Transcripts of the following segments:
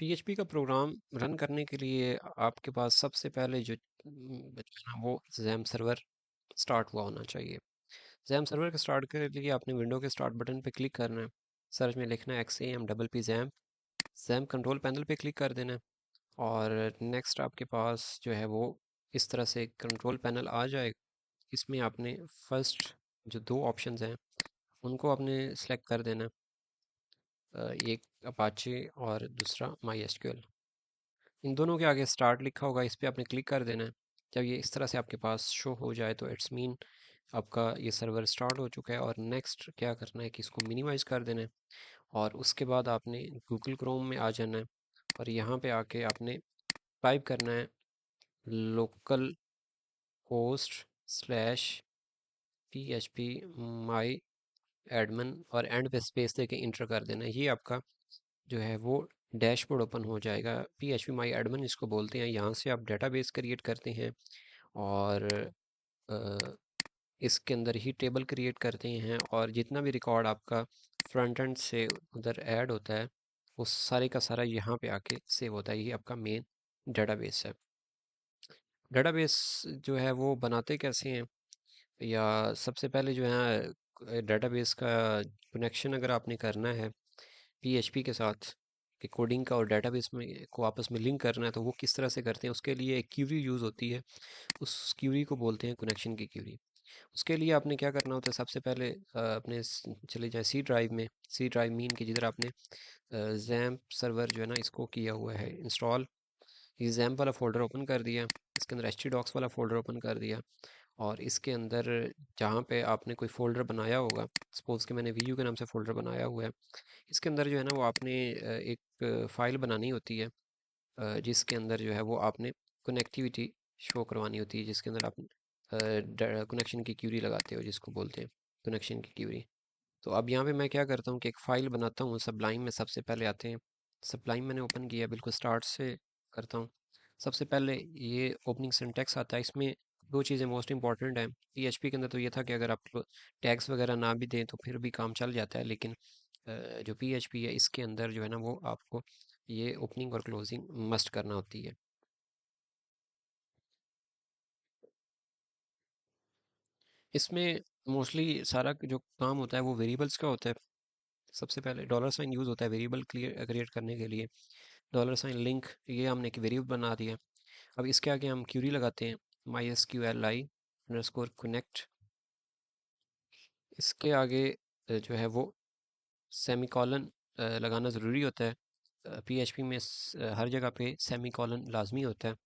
PHP का program run करने के लिए आपके पास सबसे पहले जो है ना वो जैम सर्वर स्टार्ट हुआ होना चाहिए। जैम सर्वर के स्टार्ट के लिए आपने विंडो के स्टार्ट बटन पे क्लिक करना है। सर्च में लिखना है XAMPP jam. Jam control panel पे क्लिक कर देना है और नेक्स्ट आपके पास जो है वो इस तरह से कंट्रोल पैनल आ जाएगा। इसमें आपने फर्स्ट जो दो ऑप्शंस हैं उनको आपने सेलेक्ट कर देना है। एक अपाचे और दूसरा माई एसक्यूएल। इन दोनों के आगे स्टार्ट लिखा होगा, इस पर आपने क्लिक कर देना है। जब ये इस तरह से आपके पास शो हो जाए तो इट्स मीन आपका ये सर्वर स्टार्ट हो चुका है। और नेक्स्ट क्या करना है कि इसको मिनिमाइज़ कर देना है और उसके बाद आपने गूगल क्रोम में आ जाना है और यहाँ पे आके आपने टाइप करना है लोकल होस्ट स्लैश PHP माई एडमिन और एंड पे स्पेस देके इंटर कर देना है। ये आपका जो है वो डैशबोर्ड ओपन हो जाएगा। PHP माई एडमिन इसको बोलते हैं। यहाँ से आप डेटाबेस क्रिएट करते हैं और अ, इसके अंदर ही टेबल क्रिएट करते हैं और जितना भी रिकॉर्ड आपका फ्रंट एंड से उधर ऐड होता है वो सारे का सारा यहाँ पे आके सेव होता है। ये आपका मेन डेटाबेस है। डेटाबेस जो है वो बनाते कैसे हैं, या सबसे पहले जो है डेटाबेस का कनेक्शन अगर आपने करना है PHP के साथ कि कोडिंग का और डेटाबेस में को आपस में लिंक करना है तो वो किस तरह से करते हैं, उसके लिए एक क्यूरी यूज़ होती है। उस क्यूरी को बोलते हैं कनेक्शन की क्यूरी। उसके लिए आपने क्या करना होता है, सबसे पहले अपने चले जाएं सी ड्राइव में। सी ड्राइव मीन कि जिधर आपने जैम्प सर्वर जो है ना इसको किया हुआ है इंस्टॉल। ये जैम्प वाला फ़ोल्डर ओपन कर दिया, इसके अंदर htdocs वाला फ़ोल्डर ओपन कर दिया और इसके अंदर जहाँ पे आपने कोई फ़ोल्डर बनाया होगा, सपोज़ कि मैंने वीयू के नाम से फ़ोल्डर बनाया हुआ है, इसके अंदर जो है ना वो आपने एक फ़ाइल बनानी होती है जिसके अंदर जो है वो आपने कनेक्टिविटी शो करवानी होती है, जिसके अंदर आप कनेक्शन की क्यूरी लगाते हो जिसको बोलते हैं कनेक्शन की क्यूरी। तो अब यहाँ पे मैं क्या करता हूँ कि एक फ़ाइल बनाता हूँ। सबलाइन में सबसे पहले आते हैं। सबलाइन मैंने ओपन किया, बिल्कुल स्टार्ट से करता हूँ। सबसे पहले ये ओपनिंग सिंटैक्स आता है। इसमें दो चीज़ें मोस्ट इंपॉर्टेंट हैं। PHP के अंदर तो ये था कि अगर आप टैग्स वगैरह ना भी दें तो फिर भी काम चल जाता है, लेकिन जो PHP है इसके अंदर जो है ना वो आपको ये ओपनिंग और क्लोजिंग मस्ट करना होती है। इसमें मोस्टली सारा जो काम होता है वो वेरिएबल्स का होता है। सबसे पहले डॉलर साइन यूज़ होता है वेरिएबल क्रिएट करने के लिए। डॉलर साइन लिंक ये हमने एक वेरिएबल बना दिया। अब इसके आगे हम क्यूरी लगाते हैं MySQLi_connect। इसके आगे जो है वो सेमीकॉलन लगाना ज़रूरी होता है। PHP में हर जगह पे सेमीकॉलन लाजमी होता है।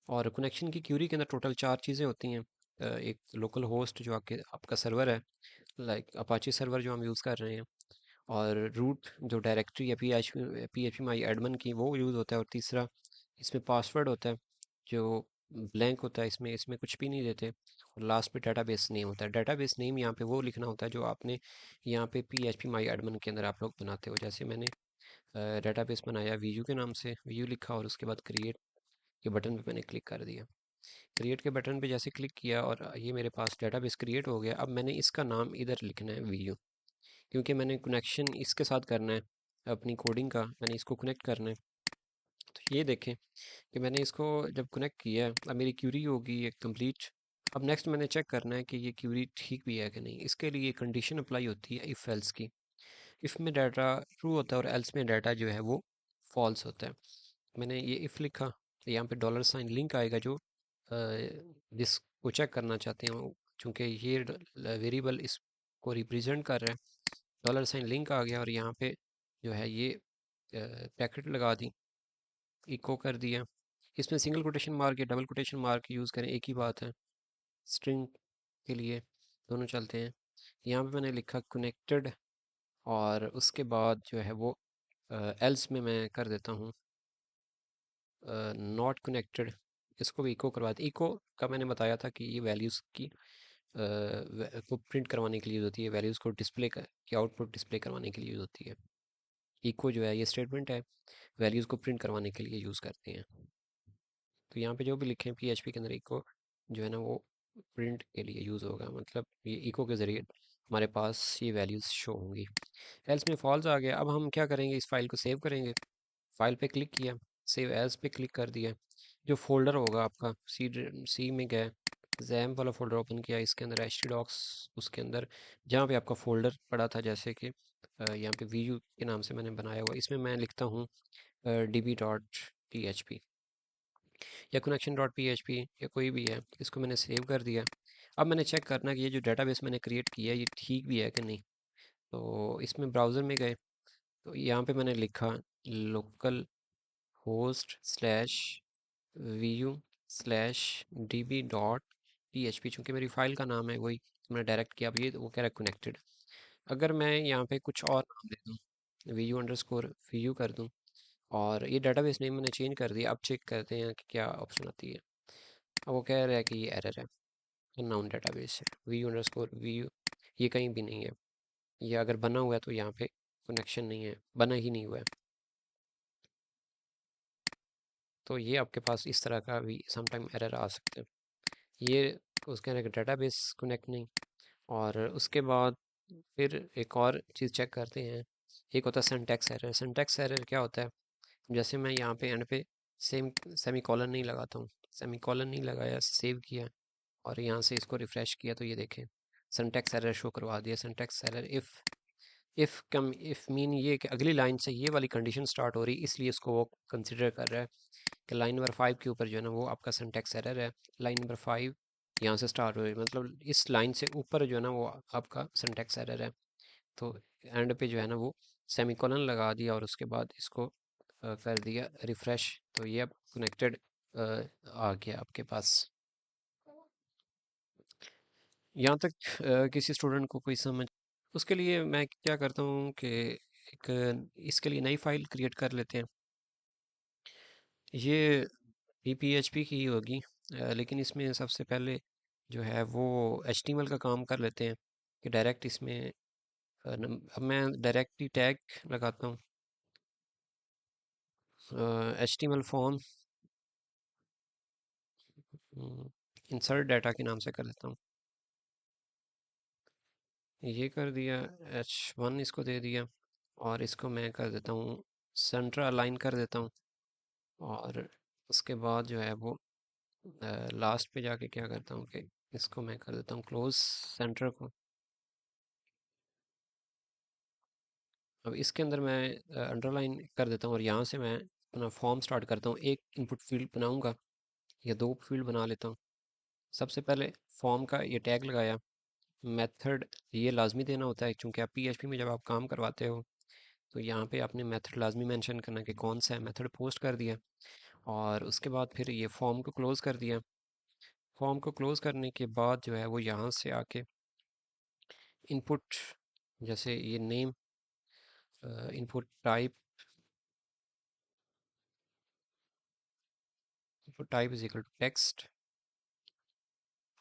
और कनेक्शन की क्यूरी के अंदर टोटल चार चीज़ें होती हैं। एक लोकल होस्ट जो आपका सर्वर है, लाइक अपाची सर्वर जो हम यूज़ कर रहे हैं, और रूट जो डायरेक्टरी है PHP माई एडमिन की वो यूज़ होता है, और तीसरा इसमें पासवर्ड होता है जो ब्लैंक होता है, इसमें इसमें कुछ भी नहीं देते। और लास्ट पे डेटाबेस नेम होता है। डेटाबेस नेम यहाँ पे वो लिखना होता है जो आपने यहाँ पे PHP माई एडमिन के अंदर आप लोग बनाते हो। जैसे मैंने डेटाबेस बनाया वीयू के नाम से, वीयू लिखा और उसके बाद क्रिएट के बटन पे मैंने क्लिक कर दिया। क्रिएट के बटन पे जैसे क्लिक किया और ये मेरे पास डेटाबेस क्रिएट हो गया। अब मैंने इसका नाम इधर लिखना है वीयू, क्योंकि मैंने कनेक्शन इसके साथ करना है अपनी कोडिंग का, मैंने इसको कनेक्ट करना है। तो ये देखें कि मैंने इसको जब कनेक्ट किया है अब मेरी क्यूरी होगी ये कंप्लीट। अब नेक्स्ट मैंने चेक करना है कि ये क्यूरी ठीक भी है कि नहीं। इसके लिए कंडीशन अप्लाई होती है इफ़ एल्स की। इफ़ में डाटा ट्रू होता है और एल्स में डाटा जो है वो फॉल्स होता है। मैंने ये इफ़ लिखा तो यहाँ पे डॉलर साइन लिंक आएगा जो जिसको चेक करना चाहते हो, चूँकि ये वेरिएबल इसको रिप्रेजेंट कर रहा है। डॉलर साइन लिंक आ गया और यहाँ पे जो है ये ब्रैकेट लगा दी, इको कर दिया। इसमें सिंगल कोटेशन मार्क या डबल कोटेशन मार्क यूज़ करें एक ही बात है, स्ट्रिंग के लिए दोनों चलते हैं। यहाँ पे मैंने लिखा कनेक्टेड और उसके बाद जो है वो एल्स में मैं कर देता हूँ नॉट कनेक्टेड। इसको भी इको करवा दी। इको का मैंने बताया था कि ये वैल्यूज़ की को प्रिंट करवाने के लिए यूज़ होती है, वैल्यूज़ को डिस्प्ले की आउटपुट डिस्प्ले करवाने के लिए यूज़ होती है। इको जो है ये स्टेटमेंट है, वैल्यूज़ को प्रिंट करवाने के लिए यूज़ करते हैं। तो यहाँ पे जो भी लिखें PHP के अंदर इको जो है ना वो प्रिंट के लिए यूज़ होगा, मतलब ये इको के ज़रिए हमारे पास ये वैल्यूज़ शो होंगी। एल्स में फॉल्स आ गया। अब हम क्या करेंगे, इस फाइल को सेव करेंगे। फाइल पे क्लिक किया, सेव एज पे क्लिक कर दिया। जो फोल्डर होगा आपका सी सी में गए, जैम वाला फोल्डर ओपन किया, इसके अंदर एच टी डॉक्स, उसके अंदर जहाँ पे आपका फोल्डर पड़ा था, जैसे कि यहाँ पे वी यू के नाम से मैंने बनाया हुआ, इसमें मैं लिखता हूँ D B dot P H P या connection dot P H P या कोई भी है। इसको मैंने सेव कर दिया। अब मैंने चेक करना कि ये जो डेटाबेस मैंने क्रिएट किया है ये ठीक भी है कि नहीं। तो इसमें ब्राउज़र में गए, तो यहाँ पे मैंने लिखा local host slash V U slash D B dot P H P, चूँकि मेरी फाइल का नाम है वही, तो मैंने डायरेक्ट किया। अब ये वो कह रहा है कनेक्टेड। अगर मैं यहाँ पे कुछ और नाम दे दूँ, V U underscore V U कर दूँ, और ये डाटाबेस नेम मैंने चेंज कर दिया, अब चेक करते हैं कि क्या ऑप्शन आती है। अब वो कह रहा है कि ये एरर है, अननोन डेटाबेस है, V U underscore V U ये कहीं भी नहीं है। ये अगर बना हुआ है तो यहाँ पे कनेक्शन नहीं है, बना ही नहीं हुआ है। तो ये आपके पास इस तरह का भी समटाइम एरर आ सकते हैं। ये उसके अंदर डेटाबेस कनेक्ट नहीं। और उसके बाद फिर एक और चीज़ चेक करते हैं, एक होता है सिंटैक्स एरर। सिंटैक्स एरर क्या होता है, जैसे मैं यहाँ पे एंड पे सेम सेमी कॉलन नहीं लगाता हूँ, सेमी कॉलन नहीं लगाया, सेव किया और यहाँ से इसको रिफ्रेश किया, तो ये देखें सिंटैक्स एरर शो करवा दिया। Syntax error if come if mean ये कि अगली लाइन से ये वाली कंडीशन स्टार्ट हो रही, इसलिए इसको वो कंसिडर कर रहा है कि लाइन नंबर 5 के ऊपर जो है ना वो आपका सिंटैक्स एरर है। लाइन नंबर 5 यहाँ से स्टार्ट हो रही है, मतलब इस लाइन से ऊपर जो है ना वो आपका सिंटैक्स एरर है। तो एंड पे जो है ना वो सेमीकोलन लगा दिया और उसके बाद इसको कर दिया रिफ्रेश, तो ये अब कनेक्टेड आ गया आपके पास। यहाँ तक किसी स्टूडेंट को कोई समझ, उसके लिए मैं क्या करता हूँ कि एक इसके लिए नई फाइल क्रिएट कर लेते हैं। ये PHP की ही होगी, लेकिन इसमें सबसे पहले जो है वो HTML का काम कर लेते हैं कि डायरेक्ट इसमें अब मैं डायरेक्टली टैग लगाता हूँ, HTML फॉर्म इंसर्ट डाटा के नाम से कर देता हूँ। ये कर दिया, H1 इसको दे दिया और इसको मैं कर देता हूँ सेंटर अलाइन कर देता हूँ। और उसके बाद जो है वो लास्ट पे जाके क्या करता हूँ कि इसको मैं कर देता हूँ क्लोज सेंटर को। अब इसके अंदर मैं अंडरलाइन कर देता हूँ और यहाँ से मैं अपना फॉर्म स्टार्ट करता हूँ। एक इनपुट फील्ड बनाऊँगा या दो फील्ड बना लेता हूँ। सबसे पहले फॉर्म का ये टैग लगाया, मेथड ये लाजमी देना होता है, क्योंकि आप PHP में जब आप काम करवाते हो तो यहाँ पे आपने मेथड लाजमी मेंशन करना कि कौन सा है। मेथड पोस्ट कर दिया और उसके बाद फिर ये फॉर्म को क्लोज़ कर दिया। फॉर्म को क्लोज़ करने के बाद जो है वो यहाँ से आके इनपुट, जैसे ये name, input type, input type is equal to text,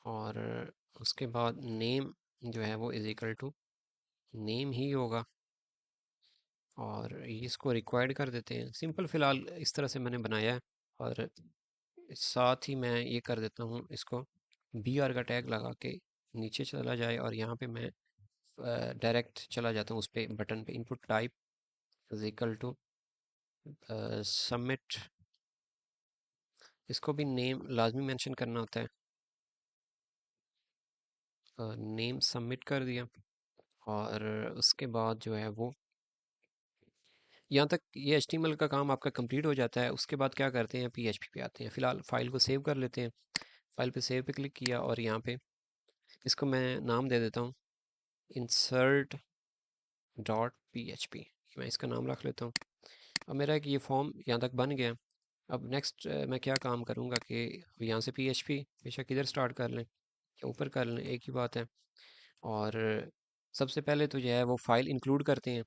और उसके बाद नेम जो है वो इज इक्वल टू नेम ही होगा। और इसको रिक्वायर्ड कर देते हैं सिंपल, फ़िलहाल इस तरह से मैंने बनाया है। और साथ ही मैं ये कर देता हूँ इसको BR का टैग लगा के नीचे चला जाए और यहाँ पे मैं डायरेक्ट चला जाता हूँ उस पे बटन पे, input type is equal to submit. इसको भी नेम लाजमी मेंशन करना होता है, नेम सबमिट कर दिया। और उसके बाद जो है वो यहाँ तक ये HTML का काम आपका कंप्लीट हो जाता है। उसके बाद क्या करते हैं, PHP पे आते हैं। फ़िलहाल फाइल को सेव कर लेते हैं। फाइल पे सेव पे क्लिक किया और यहाँ पे इसको मैं नाम दे देता हूँ इंसर्ट डॉट PHP, मैं इसका नाम रख लेता हूँ। अब मेरा एक ये फॉर्म यहाँ तक बन गया। अब नेक्स्ट मैं क्या काम करूँगा कि अब यहाँ से PHP बेशक इधर स्टार्ट कर लें या ऊपर कर लें, एक ही बात है। और सबसे पहले तो जो है वो फाइल इंक्लूड करते हैं,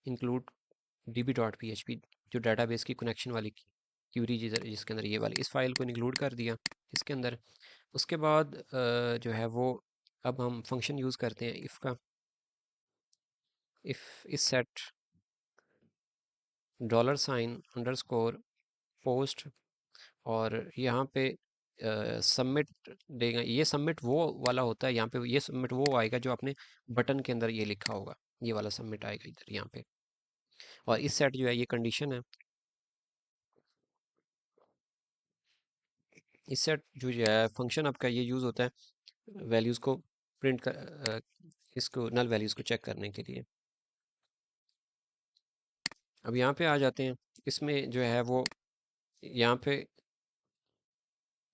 इंक्लूड db.php, जो डाटाबेस की कनेक्शन वाली क्यूरी जिसके अंदर ये वाली, इस फाइल को इंक्लूड कर दिया इसके अंदर। उसके बाद जो है वो अब हम फंक्शन यूज़ करते हैं इफ़ का, इफ़ इस सेट $, अंडरस्कोर पोस्ट, और यहाँ पे सबमिट देगा। ये सबमिट वो वाला होता है, यहाँ पे ये सबमिट वो आएगा जो आपने बटन के अंदर ये लिखा होगा, ये वाला सबमिट आएगा इधर यहाँ पे। और इस सेट जो है ये कंडीशन है, इससे जो ये है फंक्शन आपका ये यूज़ होता है वैल्यूज़ को प्रिंट कर इसको नल वैल्यूज़ को चेक करने के लिए। अब यहाँ पे आ जाते हैं, इसमें जो है वो यहाँ पे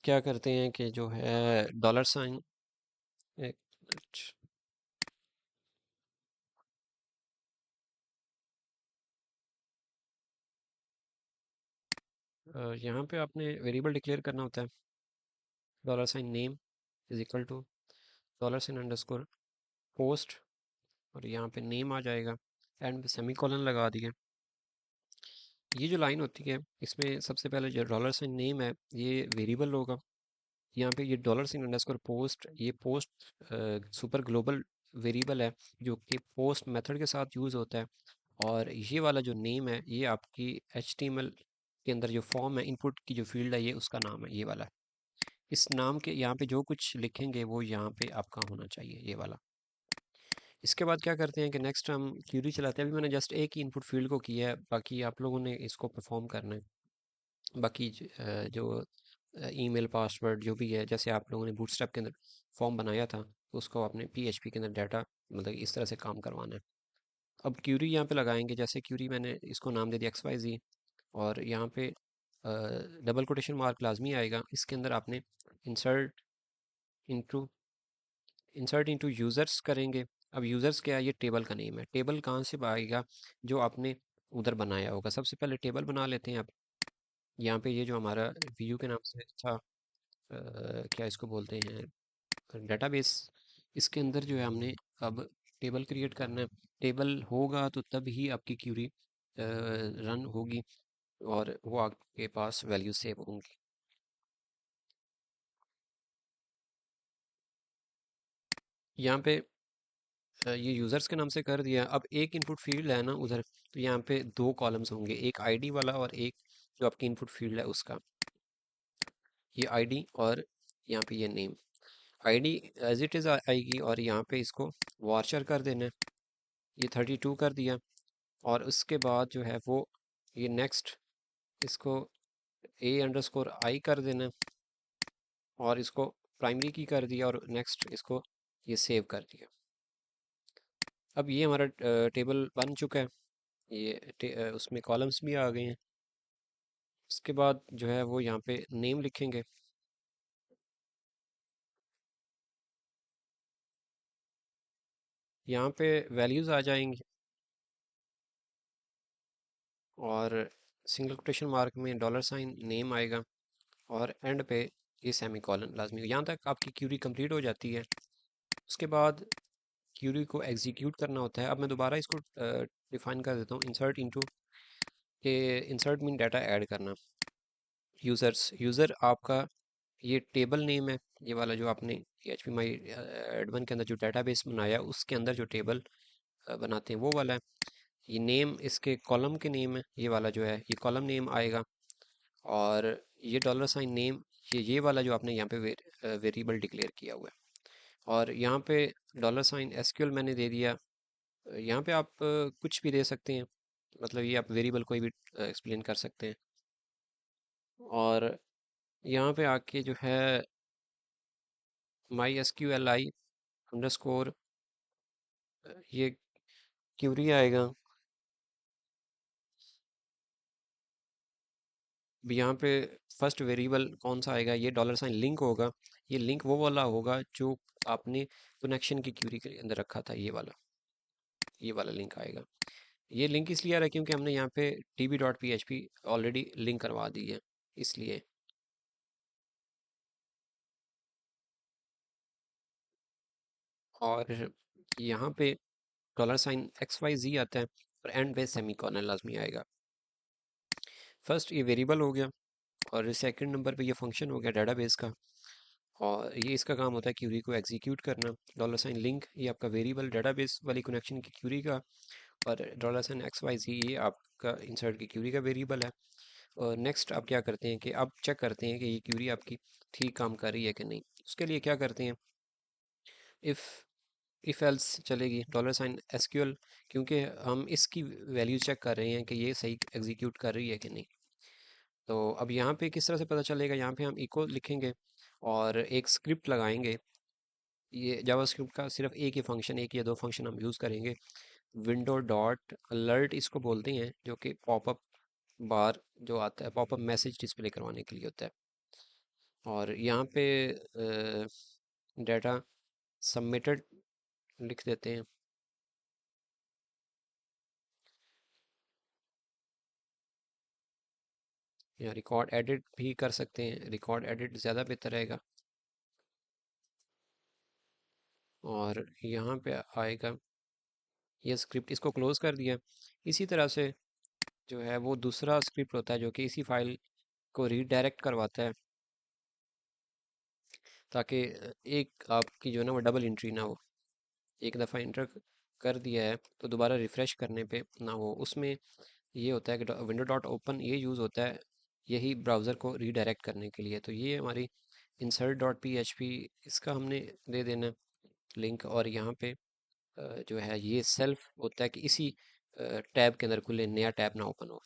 क्या करते हैं कि जो है डॉलर साइन, एक मिनट, यहाँ पे आपने वेरिएबल डिक्लेयर करना होता है, dollar sign name is equal to dollar sign underscore post, और यहाँ पे नेम आ जाएगा, एंड में सेमी कॉलन लगा दिया। ये जो लाइन होती है इसमें सबसे पहले जो डॉलर साइन नेम है ये वेरिएबल होगा, यहाँ पे ये डॉलर साइन अंडरस्कोर पोस्ट, ये पोस्ट सुपर ग्लोबल वेरिएबल है जो कि पोस्ट मेथड के साथ यूज़ होता है। और ये वाला जो नेम है ये आपकी HTML के अंदर जो फॉर्म है, इनपुट की जो फील्ड है, ये उसका नाम है, ये वाला। इस नाम के यहाँ पे जो कुछ लिखेंगे वो यहाँ पे आपका होना चाहिए, ये वाला। इसके बाद क्या करते हैं कि नेक्स्ट हम क्यूरी चलाते हैं। अभी मैंने जस्ट एक ही इनपुट फील्ड को किया है, बाकी आप लोगों ने इसको परफॉर्म करना है। बाकी जो ईमेल पासवर्ड जो भी है, जैसे आप लोगों ने बूटस्ट्रैप के अंदर फॉर्म बनाया था, तो उसको आपने PHP के अंदर डाटा मतलब इस तरह से काम करवाना है। अब क्यूरी यहाँ पे लगाएंगे, जैसे क्यूरी मैंने इसको नाम दे दिया XYZ, और यहाँ पे डबल कोटेशन मार्क लाजमी आएगा। इसके अंदर आपने insert into insert into users करेंगे। अब यूज़र्स क्या है, ये टेबल का नेम है। टेबल कहाँ से आएगा, जो आपने उधर बनाया होगा। सबसे पहले टेबल बना लेते हैं। अब यहाँ पे ये जो हमारा व्यू के नाम से था, क्या इसको बोलते हैं, डेटाबेस, इसके अंदर जो है हमने अब टेबल क्रिएट करना है। टेबल होगा तो तब ही आपकी क्यूरी रन होगी और वो आपके पास वैल्यू सेव होंगी। यहाँ पे ये यूज़र्स के नाम से कर दिया। अब एक इनपुट फील्ड है ना उधर, तो यहाँ पे दो कॉलम्स होंगे, एक आईडी वाला और एक जो आपकी इनपुट फील्ड है उसका। ये आईडी और यहाँ पे ये name. ID as it is आएगी, और यहाँ पे इसको वार्चर कर देना है। ये 32 कर दिया, और उसके बाद जो है वो ये नेक्स्ट इसको A_I कर देना, और इसको प्राइमरी की कर दिया, और नेक्स्ट इसको ये सेव कर दिया। अब ये हमारा टेबल बन चुका है। ये उसमें कॉलम्स भी आ गए हैं। उसके बाद जो है वो यहाँ पे नेम लिखेंगे। यहाँ पे वैल्यूज़ आ जाएंगी, और सिंगल कोटेशन मार्क में डॉलर साइन नेम आएगा, और एंड पे ये सेमी कॉलन लाजमी। यहाँ तक आपकी क्यूरी कंप्लीट हो जाती है। उसके बाद क्यूरी को एग्जीक्यूट करना होता है। अब मैं दोबारा इसको डिफाइन कर देता हूँ, इंसर्ट इनटू, के इंसर्ट मीन डाटा ऐड करना। यूज़र्स, यूज़र आपका ये टेबल नेम है, ये वाला जो आपने PHP माई एडमिन के अंदर जो डेटाबेस बनाया उसके अंदर जो टेबल बनाते हैं वो वाला है। ये नेम इसके कॉलम के नेम है, ये वाला जो है ये कॉलम नेम आएगा। और ये डॉलर साइन नेम, ये वाला जो आपने यहाँ पे वेरिएबल डिक्लेयर किया हुआ है। और यहाँ पे डॉलर साइन SQL मैंने दे दिया। यहाँ पे आप कुछ भी दे सकते हैं, मतलब ये आप वेरिएबल कोई भी एक्सप्लेन कर सकते हैं। और यहाँ पे आके जो है MySQLi ये क्यूरी आएगा। अब यहाँ पे फर्स्ट वेरिएबल कौन सा आएगा, ये डॉलर साइन लिंक होगा। ये लिंक वो वाला होगा जो आपने कनेक्शन की क्यूरी के अंदर रखा था, ये वाला लिंक आएगा। ये लिंक इसलिए आ रहा है क्योंकि हमने यहाँ पे db.php ऑलरेडी लिंक करवा दी है, इसलिए। और यहाँ पे डॉलर साइन XYZ आता है, और एंड पे सेमी कॉलन लाजमी आएगा। फर्स्ट ये वेरिएबल हो गया, और सेकंड नंबर पे ये फंक्शन हो गया डेटाबेस का, और ये इसका काम होता है क्यूरी को एग्जीक्यूट करना। डॉलर साइन लिंक ये आपका वेरिएबल डेटाबेस वाली कनेक्शन की क्यूरी का, और डॉलर साइन XYZ ये आपका इंसर्ट की क्यूरी का वेरिएबल है। और नेक्स्ट आप क्या करते हैं कि आप चेक करते हैं कि ये क्यूरी आपकी ठीक काम कर रही है कि नहीं। उसके लिए क्या करते हैं, इफ़ इफ़ एल्स चलेगी, डॉलर साइन SQL, क्योंकि हम इसकी वैल्यू चेक कर रहे हैं कि ये सही एग्जीक्यूट कर रही है कि नहीं। तो अब यहाँ पे किस तरह से पता चलेगा, यहाँ पे हम इको लिखेंगे और एक स्क्रिप्ट लगाएंगे। ये जावास्क्रिप्ट का सिर्फ एक ही फंक्शन, एक या दो फंक्शन हम यूज़ करेंगे। विंडो डॉट अलर्ट इसको बोलते हैं, जो कि पॉपअप बार जो आता है, पॉपअप मैसेज डिस्प्ले करवाने के लिए होता है। और यहाँ पे डाटा सबमिटेड लिख देते हैं, या रिकॉर्ड एडिट भी कर सकते हैं, रिकॉर्ड एडिट ज़्यादा बेहतर रहेगा। और यहाँ पे आएगा ये स्क्रिप्ट, इसको क्लोज कर दिया। इसी तरह से जो है वो दूसरा स्क्रिप्ट होता है जो कि इसी फाइल को रीडायरेक्ट करवाता है, ताकि एक आपकी जो है ना वो डबल एंट्री ना हो। एक दफ़ा इंटर कर दिया है तो दोबारा रिफ़्रेश करने पे ना हो। उसमें ये होता है कि विंडो डॉट ओपन ये यूज़ होता है यही ब्राउज़र को रीडायरेक्ट करने के लिए। तो ये हमारी insert dot P H P, इसका हमने दे देना लिंक। और यहाँ पे जो है ये सेल्फ होता है कि इसी टैब के अंदर खुले, नया टैब ना ओपन हो।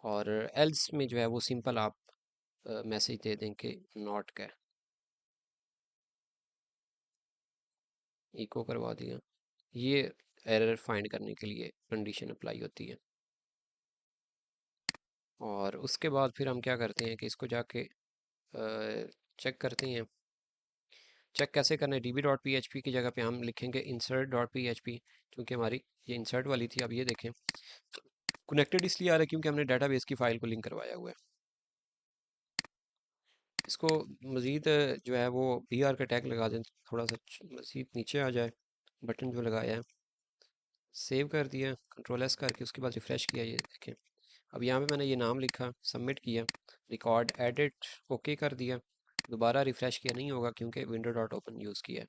और एल्स में जो है वो सिंपल आप मैसेज दे दें कि नॉट का, इको करवा दिया। ये एरर फाइंड करने के लिए कंडीशन अप्लाई होती है। और उसके बाद फिर हम क्या करते हैं कि इसको जाके चेक करते हैं। चेक कैसे करना है, dB dot P H P की जगह पे हम लिखेंगे insert dot P H P, क्योंकि हमारी ये इंसर्ट वाली थी। अब ये देखें कनेक्टेड इसलिए आ रहा है क्योंकि हमने डाटाबेस की फ़ाइल को लिंक करवाया हुआ है। इसको मज़ीद जो है वो बी आर का टैग लगा दें, थोड़ा सा मज़ीद नीचे आ जाए। बटन जो लगाया है सेव कर दिया, कंट्रोल एस करके उसके बाद रिफ़्रेश किया, ये देखें। अब यहाँ पे मैंने ये नाम लिखा, सबमिट किया, रिकॉर्ड एडिट ओके कर दिया। दोबारा रिफ़्रेश किया नहीं होगा क्योंकि विंडो डॉट ओपन यूज़ किया है।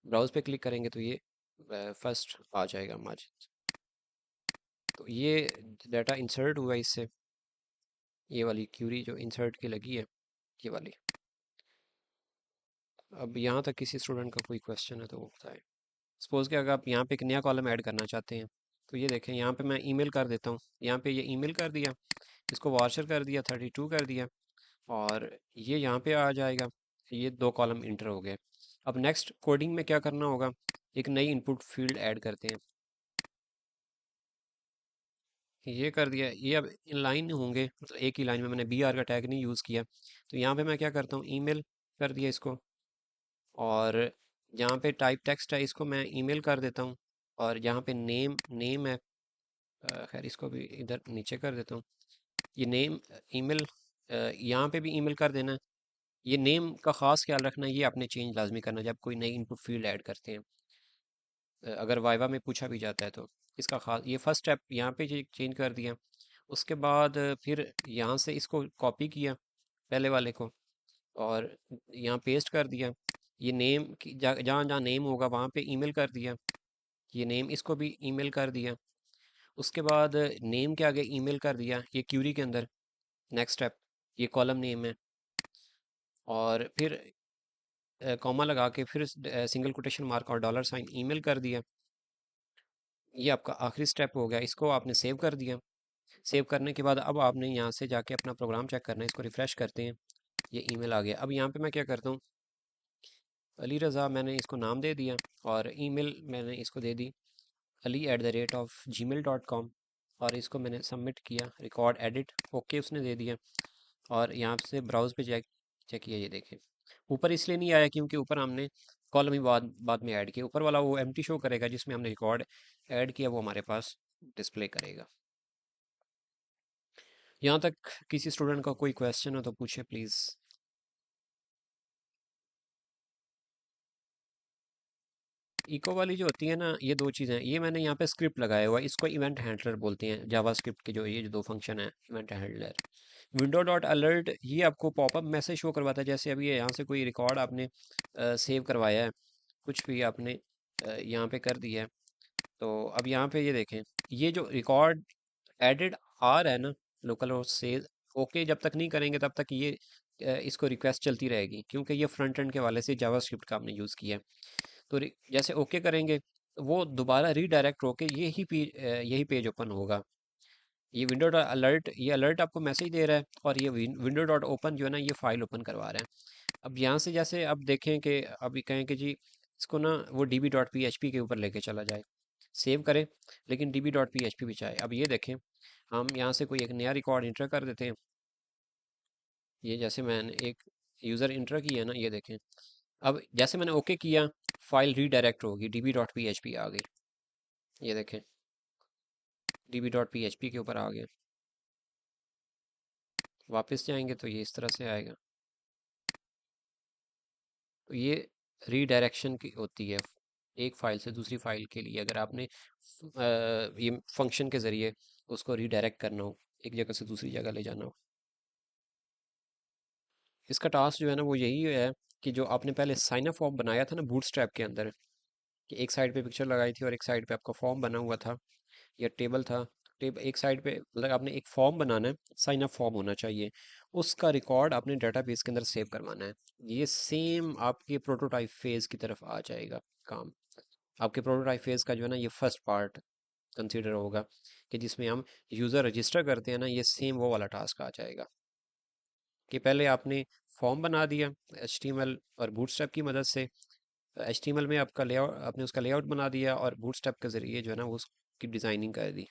ब्राउज़ पे क्लिक करेंगे तो ये फर्स्ट आ जाएगा माजिद। तो ये डाटा इंसर्ट हुआ इससे, ये वाली क्यूरी जो इंसर्ट की लगी है, ये वाली। अब यहाँ तक किसी स्टूडेंट का कोई क्वेश्चन है तो वो बताएं। सपोज़ कि अगर आप यहाँ पे एक नया कॉलम ऐड करना चाहते हैं तो ये देखें, यहाँ पे मैं ईमेल कर देता हूँ। यहाँ पे ये ईमेल कर दिया, इसको वाशर कर दिया, 32 कर दिया, और ये यहाँ पे आ जाएगा। ये दो कॉलम इंटर हो गए। अब नेक्स्ट कोडिंग में क्या करना होगा, एक नई इनपुट फील्ड ऐड करते हैं। ये कर दिया, ये अब इन लाइन होंगे, मतलब एक ही लाइन में, मैंने बी आर का टैग नहीं यूज़ किया। तो यहाँ पे मैं क्या करता हूँ, ईमेल कर दिया इसको। और यहाँ पे टाइप टेक्स्ट है, इसको मैं ईमेल कर देता हूँ। और यहाँ पे नेम नेम है, खैर इसको भी इधर नीचे कर देता हूँ। ये नेम ईमेल, यहाँ पे भी ईमेल कर देना है। ये नेम का ख़ास ख्याल रखना है, ये आपने चेंज लाजमी करना है जब कोई नई इनपुट फील्ड ऐड करते हैं। अगर वाइवा में पूछा भी जाता है तो इसका खास, ये फर्स्ट स्टेप यहाँ पे चेंज कर दिया। उसके बाद फिर यहाँ से इसको कॉपी किया पहले वाले को, और यहाँ पेस्ट कर दिया। ये नेम की जहाँ जहाँ नेम होगा वहाँ पे ईमेल कर दिया। ये नेम इसको भी ईमेल कर दिया। उसके बाद नेम के आगे ईमेल कर दिया ये क्यूरी के अंदर। नेक्स्ट स्टेप, ये कॉलम नेम है। और फिर कॉमा लगा के फिर सिंगल कोटेशन मार्क और डॉलर साइन ईमेल कर दिया। ये आपका आखिरी स्टेप हो गया, इसको आपने सेव कर दिया। सेव करने के बाद अब आपने यहाँ से जाके अपना प्रोग्राम चेक करना है। इसको रिफ़्रेश करते हैं, ये ईमेल आ गया। अब यहाँ पे मैं क्या करता हूँ, अली रज़ा मैंने इसको नाम दे दिया, और ईमेल मैंने इसको दे दी ali@gmail.com। और इसको मैंने सबमिट किया, रिकॉर्ड एडिट ओके उसने दे दिया। और यहाँ से ब्राउज़ पे चेक चेक किया, ये देखें ऊपर इसलिए नहीं आया क्योंकि ऊपर हमने कॉलम ही बाद बाद में ऐड किया। ऊपर वाला वो एम्प्टी शो करेगा जिसमें हमने रिकॉर्ड ऐड किया, वो हमारे पास डिस्प्ले करेगा। यहाँ तक किसी स्टूडेंट का कोई क्वेश्चन हो तो पूछे प्लीज़। इको वाली जो होती है ना, ये दो चीज़ें हैं। ये मैंने यहाँ पे स्क्रिप्ट लगाया हुआ है, इसको इवेंट हैंडलर बोलते हैं जावा स्क्रिप्ट के। जो ये जो दो फंक्शन है, event handler, window dot alert, ये आपको पॉपअप मैसेज शो करवाता है। जैसे अभी यहाँ से कोई रिकॉर्ड आपने सेव करवाया है, कुछ भी आपने यहाँ पे कर दिया है। तो अब यहाँ पे ये देखें, ये जो रिकॉर्ड एडिड आ रहा है ना लोकल होस्ट से, ओके जब तक नहीं करेंगे तब तक ये इसको रिक्वेस्ट चलती रहेगी, क्योंकि ये फ्रंट एंड के वाले से जावा स्क्रिप्ट का हमने यूज़ किया है। तो जैसे ओके करेंगे वो दोबारा रीडायरेक्ट होके यही पेज ओपन होगा। ये अलर्ट आपको मैसेज दे रहा है, और ये विंडो डॉट ओपन जो है ना, ये फाइल ओपन करवा रहा है। अब यहाँ से जैसे अब देखें कि अभी कहें कि जी इसको ना वो D B dot P H P के ऊपर लेके चला जाए, सेव करें, लेकिन D B dot P H P भी चाहे। अब ये देखें, हम यहाँ से कोई एक नया रिकॉर्ड इंटर कर देते हैं। ये जैसे मैंने एक यूज़र इंटर किया ना, ये देखें, अब जैसे मैंने ओके किया, फाइल रीडायरेक्ट होगी, D B dot P H P आ गई। ये देखें, D B dot P H P के ऊपर आ गया। वापस जाएंगे तो ये इस तरह से आएगा। तो ये रीडायरेक्शन की होती है, एक फाइल से दूसरी फाइल के लिए, अगर आपने ये फंक्शन के ज़रिए उसको रीडायरेक्ट करना हो, एक जगह से दूसरी जगह ले जाना हो। इसका टास्क जो है ना वो यही है कि जो आपने पहले साइन अप फॉर्म बनाया था ना बूटस्ट्रैप के अंदर, कि एक साइड पे पिक्चर लगाई थी और एक साइड पे आपका फॉर्म बना हुआ था या टेबल था। एक साइड पे मतलब आपने एक फॉर्म बनाना है, साइन अप फॉर्म होना चाहिए, उसका रिकॉर्ड आपने डाटाबेस के अंदर सेव करवाना है। ये सेम आपके प्रोटोटाइप फेज की तरफ आ जाएगा काम। आपके प्रोटोटाइप फेज का जो है ना ये फर्स्ट पार्ट कंसीडर होगा, कि जिसमें हम यूज़र रजिस्टर करते हैं ना, ये सेम वो वाला टास्क आ जाएगा। कि पहले आपने फॉर्म बना दिया HTML और बूटस्ट्रैप की मदद से, HTML में आपका लेआउट, आपने उसका लेआउट बना दिया, और बूटस्ट्रैप के ज़रिए जो है ना वो उसकी डिज़ाइनिंग कर दी।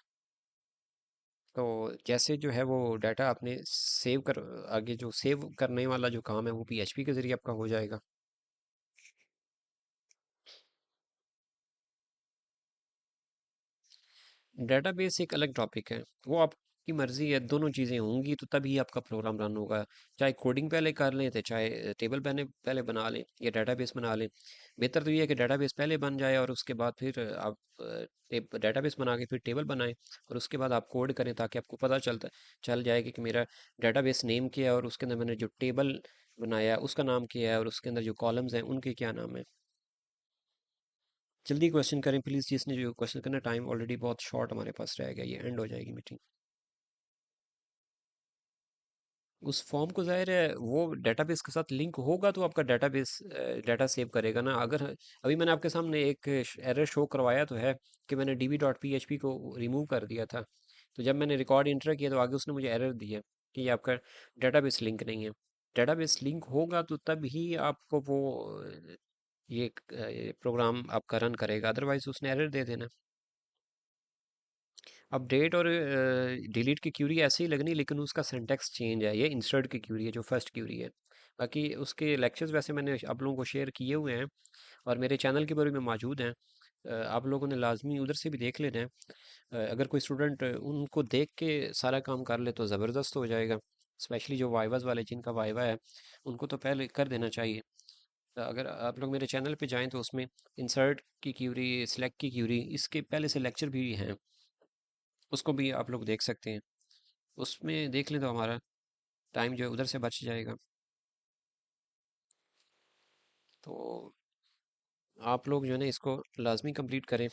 तो जैसे जो है वो डाटा आपने सेव कर, आगे जो सेव करने वाला जो काम है वो PHP के ज़रिए आपका हो जाएगा। डेटाबेस एक अलग टॉपिक है, वो आपकी मर्ज़ी है, दोनों चीज़ें होंगी तो तभी आपका प्रोग्राम रन होगा। चाहे कोडिंग पहले कर लें, तो चाहे टेबल पहले पहले बना लें या डेटाबेस बना लें। बेहतर तो ये है कि डेटाबेस पहले बन जाए और उसके बाद फिर आप डेटाबेस बना के फिर टेबल बनाएं, और उसके बाद आप कोड करें, ताकि आपको पता चल जाए कि मेरा डेटाबेस नेम क्या है, और उसके अंदर मैंने जो टेबल बनाया है उसका नाम क्या है, और उसके अंदर जो कॉलम्स हैं उनके क्या नाम है। जल्दी क्वेश्चन करें प्लीज़, जिसने जो क्वेश्चन करना, टाइम ऑलरेडी बहुत शॉर्ट हमारे पास रह गया, ये एंड हो जाएगी मीटिंग। उस फॉर्म को ज़ाहिर है वो डेटाबेस के साथ लिंक होगा तो आपका डेटाबेस डाटा सेव करेगा ना। अगर अभी मैंने आपके सामने एक एरर शो करवाया तो है, कि मैंने D B dot P H P को रिमूव कर दिया था, तो जब मैंने रिकॉर्ड इंटर किया तो आगे उसने मुझे एरर दिया कि ये आपका डेटाबेस लिंक नहीं है। डेटाबेस लिंक होगा तो तब ही आपको वो ये प्रोग्राम आपका रन करेगा, अदरवाइज उसने एरर दे देना। अपडेट और डिलीट की क्यूरी ऐसे ही लगनी, लेकिन उसका सिंटैक्स चेंज है, ये इंसर्ट की क्यूरी है जो फर्स्ट क्यूरी है। बाकी उसके लेक्चर्स वैसे मैंने आप लोगों को शेयर किए हुए हैं, और मेरे चैनल के बारे में मौजूद हैं। आप लोगों ने लाजमी उधर से भी देख लेना है। अगर कोई स्टूडेंट उनको देख के सारा काम कर ले तो ज़बरदस्त हो जाएगा। स्पेशली जो वाइवाज वाले, जिनका वाइवा है, उनको तो पहले कर देना चाहिए। अगर आप लोग मेरे चैनल पे जाएं तो उसमें इंसर्ट की क्यूरी, सिलेक्ट की क्यूरी, इसके पहले से लेक्चर भी हैं, उसको भी आप लोग देख सकते हैं। उसमें देख लें तो हमारा टाइम जो है उधर से बच जाएगा। तो आप लोग जो है ना इसको लाजमी कंप्लीट करें।